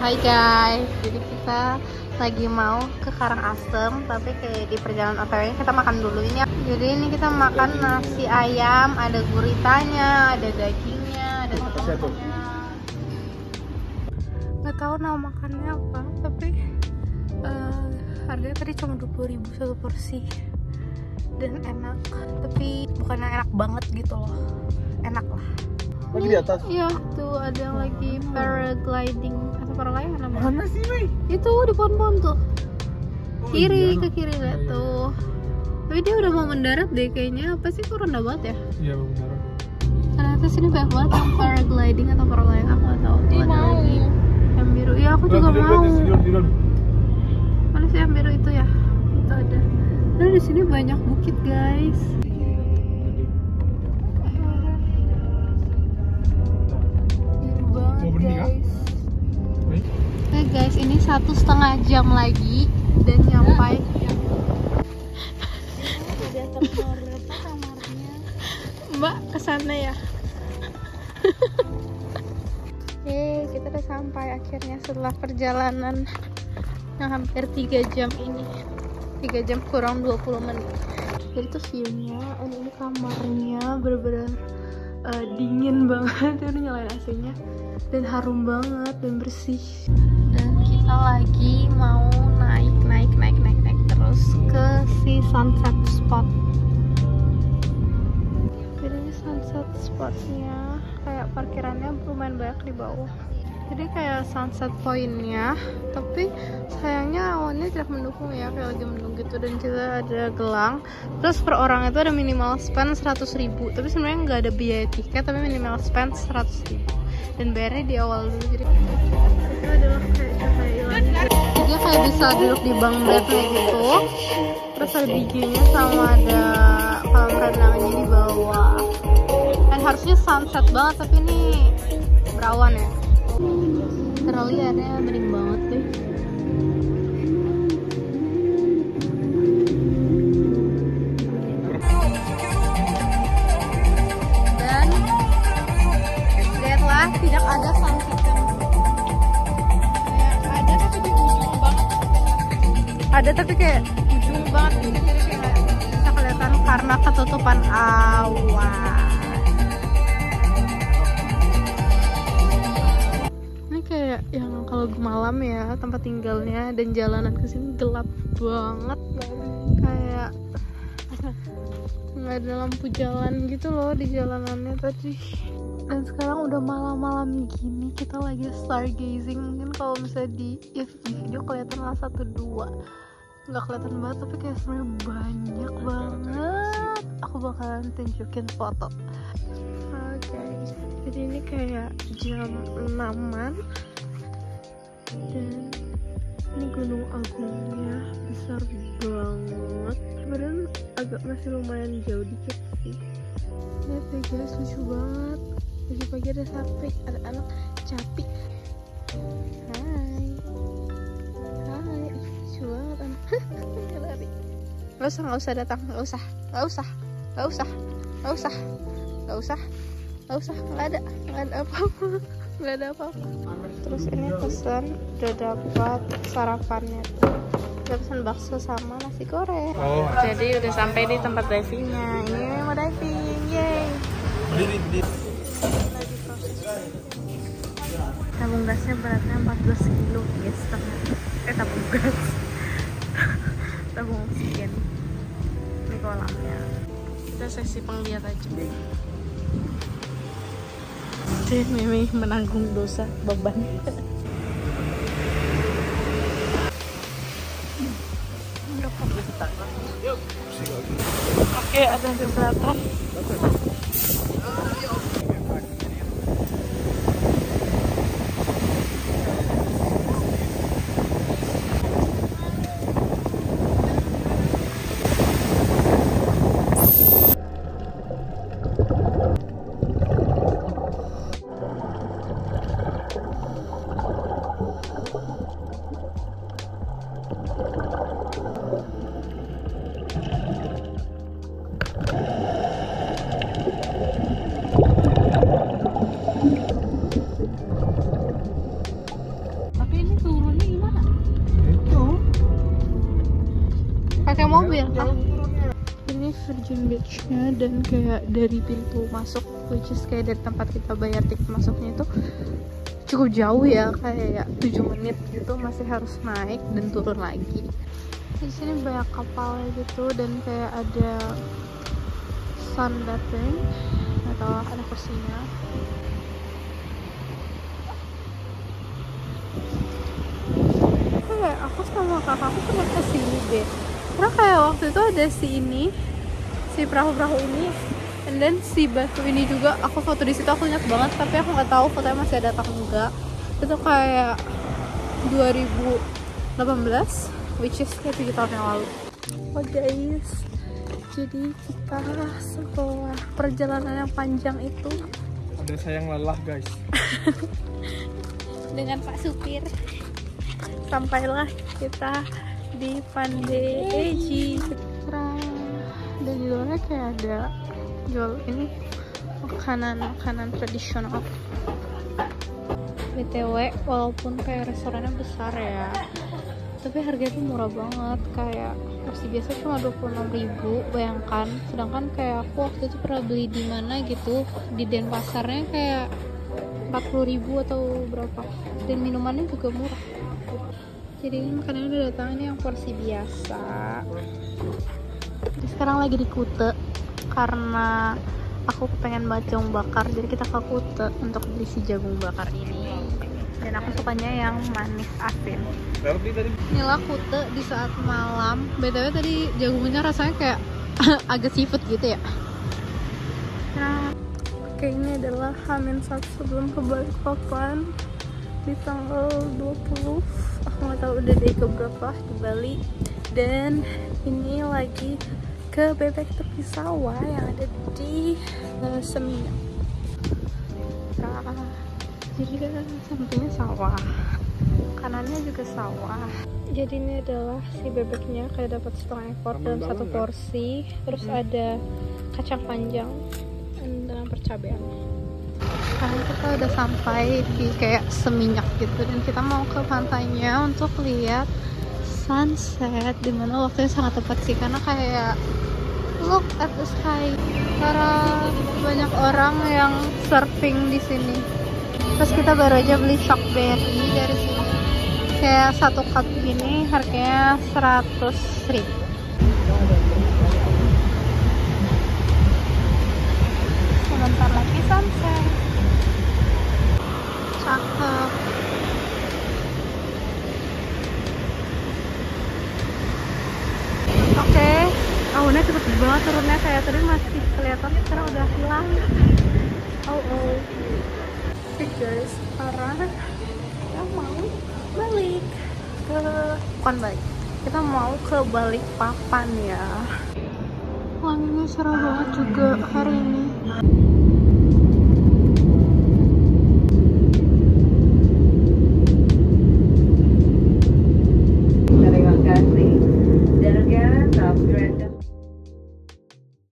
Hai guys, jadi kita lagi mau ke Karangasem, tapi kayak di perjalanan OTW kita makan dulu ini. Jadi ini kita makan nasi ayam, ada guritanya, ada dagingnya, ada telurnya. Nggak tahu nama makannya apa, tapi harganya tadi cuma 20.000 satu porsi dan enak, tapi bukan yang enak banget gitu loh, enak lah. Lagi di atas? Iya, tuh ada yang lagi paragliding atau paragliding namanya. Mana sih, Mei? Itu di pohon-pohon tuh. Kiri, iya. ke kiri lihat tuh. Tapi dia udah mau mendarat deh kayaknya. Apa sih, kok rendah banget ya? Iya, mau mendarat. Karena atas sini banyak banget yang paragliding atau paragliding, aku nggak tahu. Tuh ada lagi yang biru. Iya, aku juga mau. Mana sih yang biru itu ya? Itu ada. Dan di sini banyak bukit, guys. Mau berhenti kah? Oke guys, ini 1,5 jam lagi dan nyampai. Udah tempat berapa kamarnya? Mbak kesana ya? Oke, kita udah sampai akhirnya setelah perjalanan yang hampir 3 jam ini. 3 jam kurang 20 menit. Jadi tuh view-nya, ini kamarnya bener-bener dingin banget. Udah nyalain AC-nya dan harum banget dan bersih. Dan kita lagi mau naik terus ke si sunset spot. Jadi ini sunset spotnya, kayak parkirannya lumayan banyak di bawah. Jadi kayak sunset pointnya, tapi sayangnya awannya tidak mendukung ya, kayak lagi mendung gitu. Dan kita ada gelang, terus per orang itu ada minimal spend 100.000. Tapi sebenarnya nggak ada biaya tiket, tapi minimal spend 100.000. Dan bayarnya di awal dulu. Jadi itu adalah kayak cahaya, dia kayak bisa duduk di bunk bednya gitu. Terus ada DJ-nya sama ada kolam renangnya di bawah. Dan harusnya sunset banget, tapi ini berawan ya. Terlalu airnya bening banget deh. Dan lihatlah, tidak ada sunset. Ada tapi di ujung banget. Ada tapi kayak ujung banget gitu. Jadi kayak bisa kelihatan karena ketutupan awan. Kayak yang kalau malam ya tempat tinggalnya dan jalanan ke sini gelap banget, kayak nggak ada lampu jalan gitu loh di jalanannya tadi. Dan sekarang udah malam-malam gini, kita lagi stargazing. Mungkin kalau misalnya di video kelihatan lah 1-2, nggak kelihatan banget, tapi kayak sebenarnya banyak banget. Aku bakalan tunjukin foto. Oke, jadi ini kayak jam 6-an dan ini Gunung Agungnya besar banget. Badan agak masih lumayan jauh dikit sih. Lihat deh guys, lucu banget. Pagi-pagi ada sapi, ada anak capi. Hai, lucu banget anak. Lari. Nggak usah datang, nggak usah, nggak ada apa-apa. Terus ini pesan, udah dapat sarapannya tuh. Udah pesan bakso sama nasi goreng. Jadi udah sampai di tempat divingnya. Ini mau diving, yeay. Lagi proses. Tabung gasnya beratnya 14 kilo guys, tabung gas. Tabung oksigen. Ini kolamnya. Kita seksi penglihat aja. Dan Mimi menanggung dosa beban. Oke, ada keberatan. Ini Virgin Beach-nya, dan kayak dari pintu masuk, which is kayak dari tempat kita bayar tiket masuknya itu cukup jauh ya, kayak 7 menit gitu, masih harus naik dan turun lagi. Di sini banyak kapal gitu, dan kayak ada sunbathing atau ada kursinya. Kayak aku sama kakakku pernah kesini deh, karena kayak waktu itu ada si perahu-perahu ini, and then si batu ini juga. Aku foto di situ, aku ingat banget, tapi aku nggak tahu fotonya masih ada atau enggak. Itu kayak 2018, which is kayak 7 tahun yang lalu. Oh guys, jadi kita setelah perjalanan yang panjang itu, Ada sayang lelah guys. dengan Pak Supir, sampailah kita di Pandai Eji. Dan di luarnya kayak ada jual ini makanan tradisional. BTW, walaupun kayak restorannya besar ya, tapi harganya tuh murah banget. Kayak porsi biasa cuma 26.000, bayangkan. Sedangkan kayak aku waktu itu pernah beli di mana gitu, di Denpasarnya kayak 40.000 atau berapa, dan minumannya juga murah. Jadi ini makanannya udah datang, ini yang porsi biasa. Jadi sekarang lagi di Kute karena aku pengen banget jagung bakar, jadi kita ke Kute untuk beli si jagung bakar ini. Dan aku sukanya yang manis asin. Inilah Kute di saat malam. BTW tadi jagungnya rasanya kayak agak seafood gitu ya. Nah, oke, ini adalah H-1 sebelum ke Balikpapan di tanggal 20. Aku nggak tahu udah day keberapa di Bali. Dan ini lagi ke bebek tepi sawah yang ada di Seminyak. Jadi kan sampingnya sawah, kanannya juga sawah. Jadi ini adalah si bebeknya, kayak dapat setengah ekor dalam satu porsi. Terus ada kacang panjang dengan percabean. Sekarang kita udah sampai di kayak Seminyak gitu, dan kita mau ke pantainya untuk lihat sunset, dimana waktunya sangat tepat sih, karena kayak look at the sky. Karena banyak orang yang surfing di sini. Terus kita baru aja beli shockberry dari sini. Kayak satu cup gini harganya 100.000. Sebentar lagi sunset. Cakep. Oke, awannya cepet banget turunnya, kayak tadi masih kelihatan, sekarang udah hilang. Oh. Oke guys, sekarang kita mau balik ke, bukan balik, kita mau ke Balikpapan ya. Wanginya cerah banget juga hari ini.